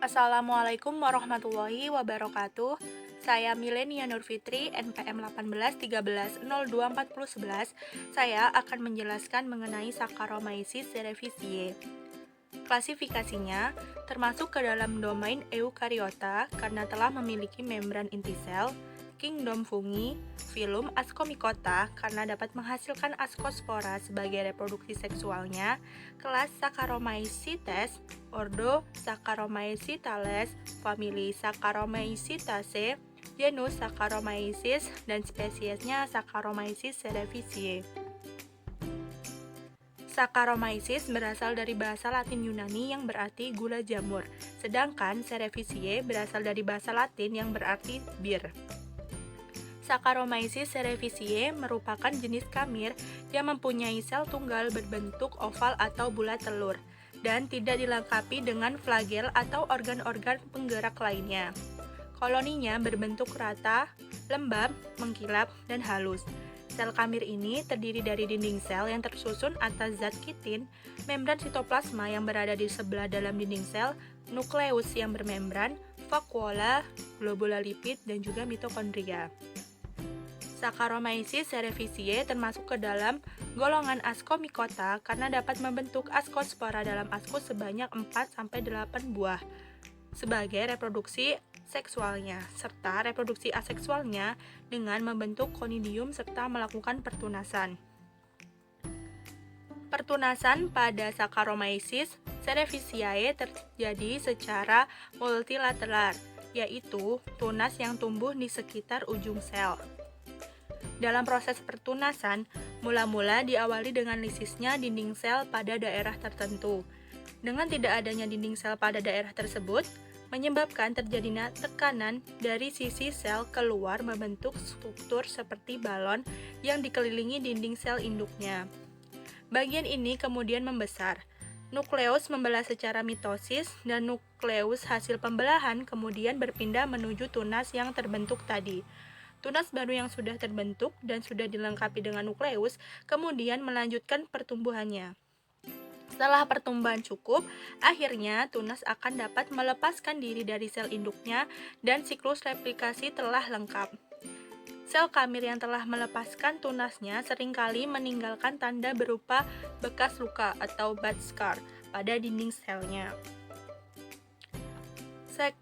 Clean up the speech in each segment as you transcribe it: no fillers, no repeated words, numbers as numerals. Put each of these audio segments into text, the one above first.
Assalamualaikum warahmatullahi wabarakatuh. Saya Milenia Nurfitri, NPM 1813012411. Saya akan menjelaskan mengenai Saccharomyces cerevisiae. Klasifikasinya termasuk ke dalam domain Eukaryota karena telah memiliki membran inti sel, kingdom fungi, filum Ascomycota karena dapat menghasilkan askospora sebagai reproduksi seksualnya, kelas Saccharomycetes, ordo Saccharomycetales, famili Saccharomycetaceae, genus Saccharomyces, dan spesiesnya Saccharomyces cerevisiae. Saccharomyces berasal dari bahasa Latin Yunani yang berarti gula jamur, sedangkan cerevisiae berasal dari bahasa Latin yang berarti bir. Saccharomyces cerevisiae merupakan jenis kamir yang mempunyai sel tunggal berbentuk oval atau bulat telur dan tidak dilengkapi dengan flagel atau organ-organ penggerak lainnya. Koloninya berbentuk rata, lembab, mengkilap, dan halus. Sel kamir ini terdiri dari dinding sel yang tersusun atas zat kitin, membran sitoplasma yang berada di sebelah dalam dinding sel, nukleus yang bermembran, vakuola, globula lipid, dan juga mitokondria. Saccharomyces cerevisiae termasuk ke dalam golongan Ascomycota karena dapat membentuk askospora dalam askus sebanyak 4-8 buah sebagai reproduksi seksualnya, serta reproduksi aseksualnya dengan membentuk conidium serta melakukan pertunasan. Pertunasan pada Saccharomyces cerevisiae terjadi secara multilateral, yaitu tunas yang tumbuh di sekitar ujung sel. Dalam proses pertunasan, mula-mula diawali dengan lisisnya dinding sel pada daerah tertentu. Dengan tidak adanya dinding sel pada daerah tersebut, menyebabkan terjadinya tekanan dari sisi sel keluar membentuk struktur seperti balon yang dikelilingi dinding sel induknya. Bagian ini kemudian membesar. Nukleus membelah secara mitosis dan nukleus hasil pembelahan kemudian berpindah menuju tunas yang terbentuk tadi. Tunas baru yang sudah terbentuk dan sudah dilengkapi dengan nukleus kemudian melanjutkan pertumbuhannya. Setelah pertumbuhan cukup, akhirnya tunas akan dapat melepaskan diri dari sel induknya dan siklus replikasi telah lengkap. Sel kamir yang telah melepaskan tunasnya seringkali meninggalkan tanda berupa bekas luka atau bud scar pada dinding selnya.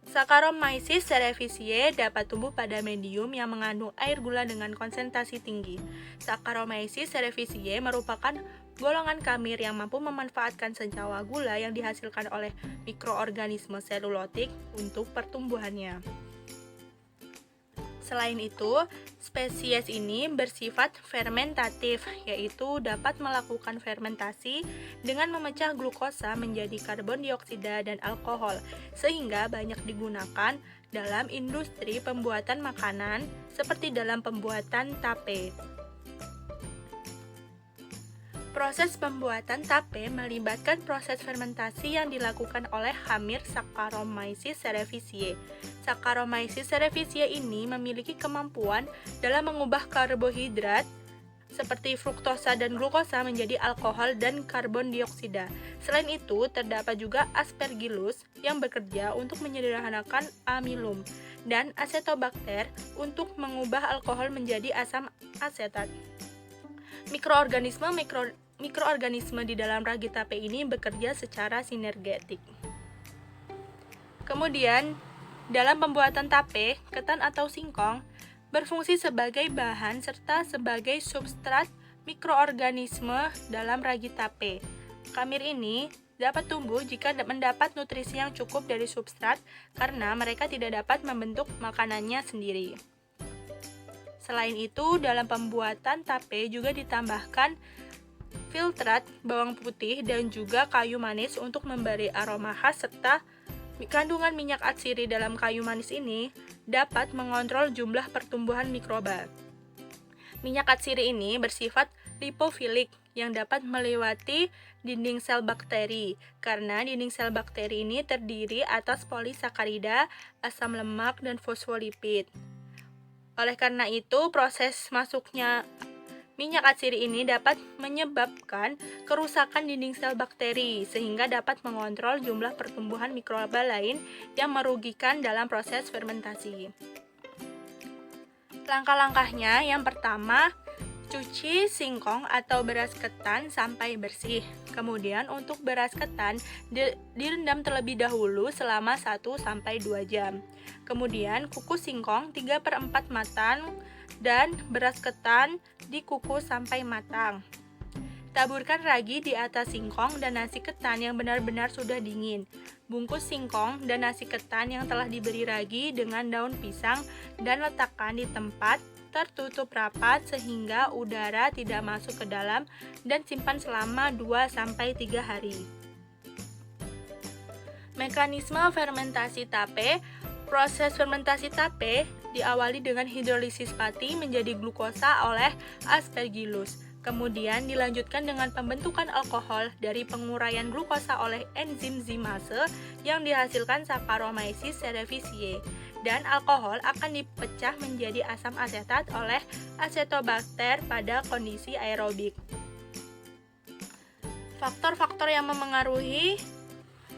Saccharomyces cerevisiae dapat tumbuh pada medium yang mengandung air gula dengan konsentrasi tinggi. Saccharomyces cerevisiae merupakan golongan kamir yang mampu memanfaatkan senyawa gula yang dihasilkan oleh mikroorganisme selulotik untuk pertumbuhannya. Selain itu, spesies ini bersifat fermentatif, yaitu dapat melakukan fermentasi dengan memecah glukosa menjadi karbon dioksida dan alkohol, sehingga banyak digunakan dalam industri pembuatan makanan seperti dalam pembuatan tape. Proses pembuatan tape melibatkan proses fermentasi yang dilakukan oleh khamir Saccharomyces cerevisiae. Saccharomyces cerevisiae ini memiliki kemampuan dalam mengubah karbohidrat seperti fruktosa dan glukosa menjadi alkohol dan karbon dioksida. Selain itu, terdapat juga Aspergillus yang bekerja untuk menyederhanakan amilum dan Acetobacter untuk mengubah alkohol menjadi asam asetat. Mikroorganisme di dalam ragi tape ini bekerja secara sinergetik. Kemudian, dalam pembuatan tape, ketan atau singkong berfungsi sebagai bahan serta sebagai substrat mikroorganisme dalam ragi tape. Kamir ini dapat tumbuh jika mendapat nutrisi yang cukup dari substrat karena mereka tidak dapat membentuk makanannya sendiri. Selain itu, dalam pembuatan tape juga ditambahkan filtrat, bawang putih, dan juga kayu manis untuk memberi aroma khas serta kandungan minyak atsiri dalam kayu manis ini dapat mengontrol jumlah pertumbuhan mikroba. Minyak atsiri ini bersifat lipofilik yang dapat melewati dinding sel bakteri karena dinding sel bakteri ini terdiri atas polisakarida, asam lemak, dan fosfolipid. Oleh karena itu, proses masuknya Minyak atsiri ini dapat menyebabkan kerusakan dinding sel bakteri, sehingga dapat mengontrol jumlah pertumbuhan mikroba lain yang merugikan dalam proses fermentasi. Langkah-langkahnya, yang pertama, cuci singkong atau beras ketan sampai bersih. Kemudian untuk beras ketan direndam terlebih dahulu selama 1-2 jam. Kemudian kukus singkong 3/4 matang dan beras ketan dikukus sampai matang. Taburkan ragi di atas singkong dan nasi ketan yang benar-benar sudah dingin. Bungkus singkong dan nasi ketan yang telah diberi ragi dengan daun pisang dan letakkan di tempat tertutup rapat sehingga udara tidak masuk ke dalam dan simpan selama 2-3 hari. Mekanisme fermentasi tape. Proses fermentasi tape diawali dengan hidrolisis pati menjadi glukosa oleh Aspergillus. Kemudian dilanjutkan dengan pembentukan alkohol dari penguraian glukosa oleh enzim zimase yang dihasilkan Saccharomyces cerevisiae. Dan alkohol akan dipecah menjadi asam asetat oleh acetobakter pada kondisi aerobik. Faktor-faktor yang memengaruhi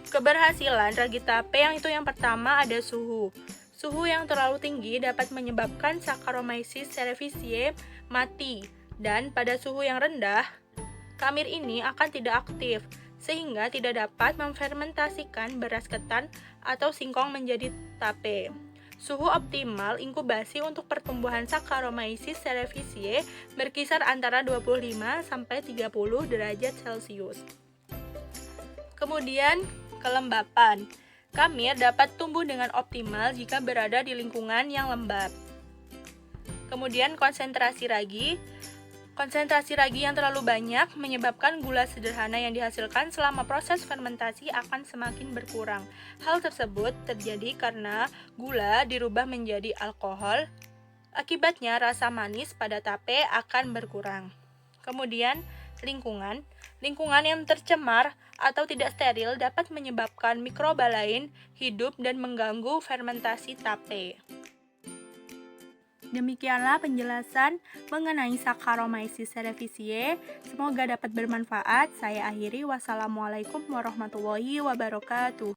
keberhasilan ragi tape yang pertama ada suhu. Suhu yang terlalu tinggi dapat menyebabkan Saccharomyces cerevisiae mati, dan pada suhu yang rendah, kamir ini akan tidak aktif, sehingga tidak dapat memfermentasikan beras ketan atau singkong menjadi tape. Suhu optimal inkubasi untuk pertumbuhan Saccharomyces cerevisiae berkisar antara 25-30 derajat Celcius. Kemudian, kelembapan. Kamir dapat tumbuh dengan optimal jika berada di lingkungan yang lembab. Kemudian konsentrasi ragi. Konsentrasi ragi yang terlalu banyak menyebabkan gula sederhana yang dihasilkan selama proses fermentasi akan semakin berkurang. Hal tersebut terjadi karena gula dirubah menjadi alkohol. Akibatnya rasa manis pada tape akan berkurang. Kemudian lingkungan. Lingkungan yang tercemar atau tidak steril dapat menyebabkan mikroba lain hidup dan mengganggu fermentasi tape. Demikianlah penjelasan mengenai Saccharomyces cerevisiae. Semoga dapat bermanfaat. Saya akhiri. Wassalamualaikum warahmatullahi wabarakatuh.